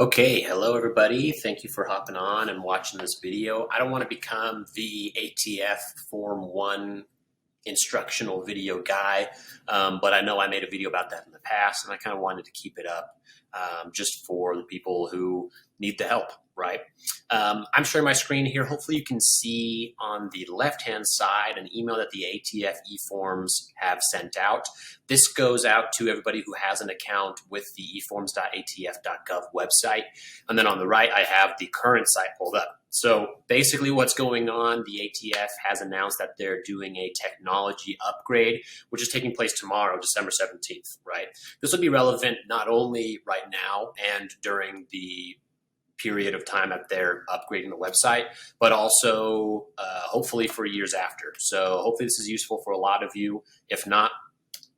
Okay, hello everybody. Thank you for hopping on and watching this video. I don't want to become the Atf Form One instructional video guy, but I know I made a video about that in the past, and I kind of wanted to keep it up just for the people who need the help, right? I'm sharing my screen here. Hopefully you can see on the left-hand side an email that the Atf E-Forms have sent out. This goes out to everybody who has an account with the eforms.atf.gov website. And then on the right, I have the current site pulled up. So basically what's going on, the ATF has announced that they're doing a technology upgrade, which is taking place tomorrow, December 17th, right? This will be relevant not only right now and during the period of time that they're upgrading the website, but also hopefully for years after. So hopefully this is useful for a lot of you. If not,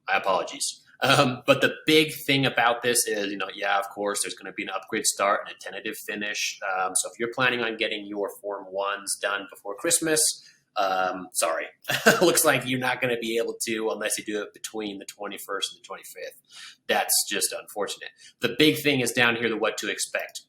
my apologies. But the big thing about this is, yeah, of course, there's going to be an upgrade start and a tentative finish. So if you're planning on getting your Form 1s done before Christmas, sorry, looks like you're not going to be able to unless you do it between the 21st and the 25th. That's just unfortunate. The big thing is down here, the what to expect.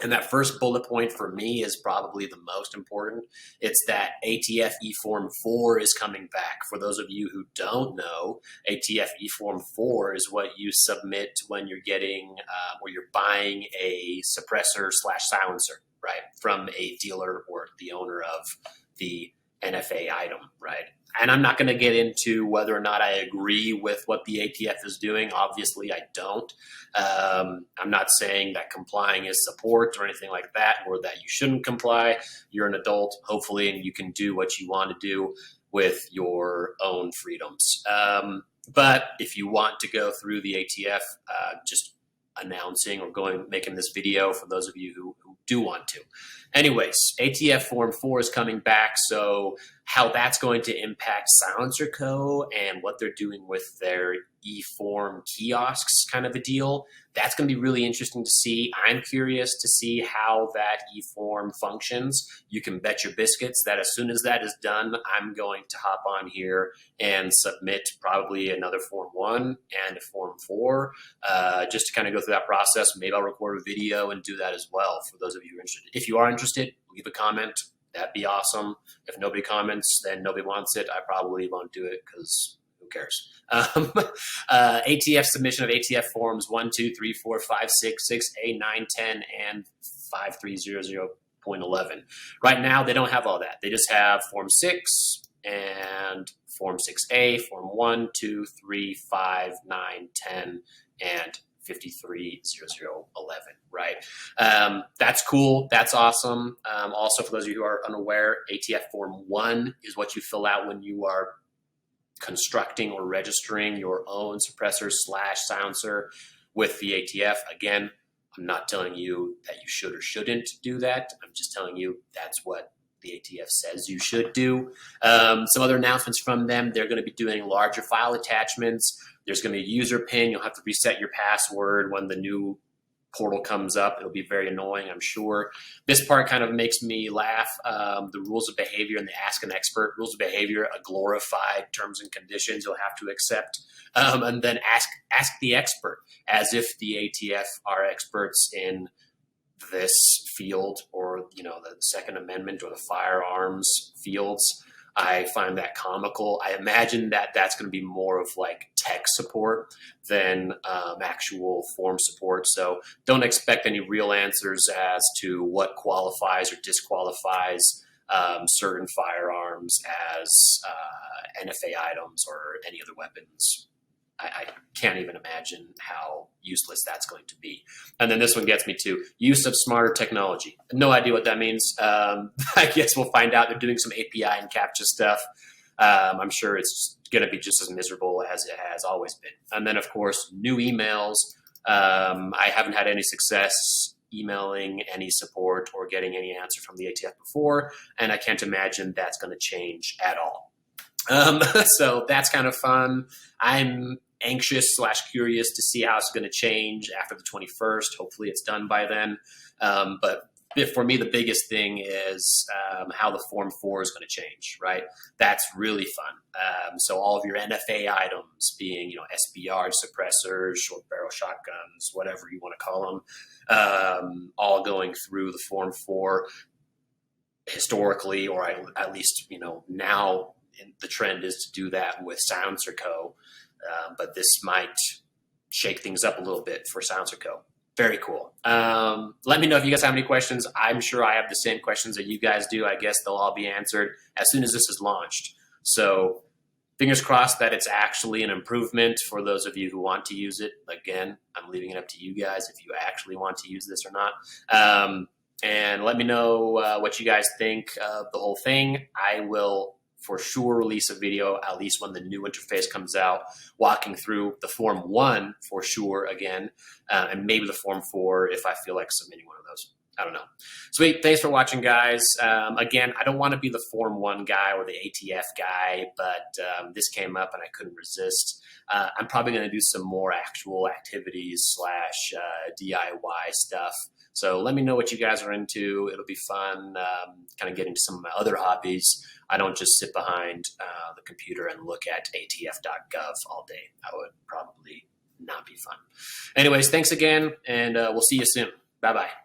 And that first bullet point for me is probably the most important. It's that Atf E-Form 4 is coming back. For those of you who don't know, Atf E-Form 4 is what you submit when you're getting, where you're buying a suppressor / silencer, right, from a dealer or the owner of the NFA item, right? And I'm not going to get into whether or not I agree with what the ATF is doing. Obviously, I don't. I'm not saying that complying is support or anything like that, or that you shouldn't comply. You're an adult, hopefully, and you can do what you want to do with your own freedoms. But if you want to go through the ATF, just announcing or making this video for those of you who do want to. Anyways, Atf Form 4 is coming back, so how that's going to impact SilencerCo and what they're doing with their E-Form kiosks kind of a deal, that's going to be really interesting to see. I'm curious to see how that E-Form functions. You can bet your biscuits that as soon as that is done, I'm going to hop on here and submit probably another Form 1 and a Form 4 just to kind of go through that process. Maybe I'll record a video and do that as well for those of you who are interested. If you are interested, leave a comment. That'd be awesome. If nobody comments, then nobody wants it. I probably won't do it because who cares? ATF submission of ATF forms 1, 2, 3, 4, 5, 6, 6A, 9, 10, and 5300.11. Right now, they don't have all that. They just have Form 6 and Form 6A, Form 1, 2, 3, 5, 9, 10, and 530011, right? That's cool. That's awesome. Also, for those of you who are unaware, ATF Form 1 is what you fill out when you are constructing or registering your own suppressor / silencer with the ATF. Again, I'm not telling you that you should or shouldn't do that. I'm just telling you that's what the ATF says you should do. Some other announcements from them, they're going to be doing larger file attachments. There's going to be a user PIN. You'll have to reset your password when the new portal comes up. It'll be very annoying, I'm sure. This part kind of makes me laugh. The rules of behavior and the ask an expert. Rules of behavior, a glorified terms and conditions you'll have to accept. And then ask the expert, as if the ATF are experts in this field or, the Second Amendment or the firearms fields. I find that comical. I imagine that that's going to be more of like tech support than actual form support. So don't expect any real answers as to what qualifies or disqualifies certain firearms as NFA items or any other weapons. I can't even imagine how useless that's going to be. And then this one gets me to use of smarter technology. No idea what that means. I guess we'll find out. They're doing some API and CAPTCHA stuff. I'm sure it's going to be just as miserable as it has always been. And then, of course, new emails. I haven't had any success emailing any support or getting any answer from the ATF before, and I can't imagine that's going to change at all. So that's kind of fun. I'm anxious / curious to see how it's going to change after the 21st. Hopefully it's done by then. But for me, the biggest thing is how the Form 4 is going to change, right? That's really fun. So all of your NFA items being, SBRs, suppressors, short barrel shotguns, whatever you want to call them, all going through the Form 4 historically, or at least, now the trend is to do that with SilencerCo. But this might shake things up a little bit for SilencerCo. Very cool. Let me know if you guys have any questions. I'm sure I have the same questions that you guys do. I guess they'll all be answered as soon as this is launched. So fingers crossed that it's actually an improvement for those of you who want to use it. Again, I'm leaving it up to you guys if you actually want to use this or not. And let me know what you guys think of the whole thing. I will for sure release a video, at least when the new interface comes out, walking through the Form 1 for sure again, and maybe the Form 4 if I feel like submitting one of those. I don't know. Sweet. Thanks for watching, guys. Again, I don't want to be the Form 1 guy or the ATF guy, but this came up and I couldn't resist. I'm probably going to do some more actual activities / DIY stuff. So let me know what you guys are into. It'll be fun kind of getting to some of my other hobbies. I don't just sit behind the computer and look at atf.gov all day. That would probably not be fun. Anyways, thanks again, and we'll see you soon. Bye-bye.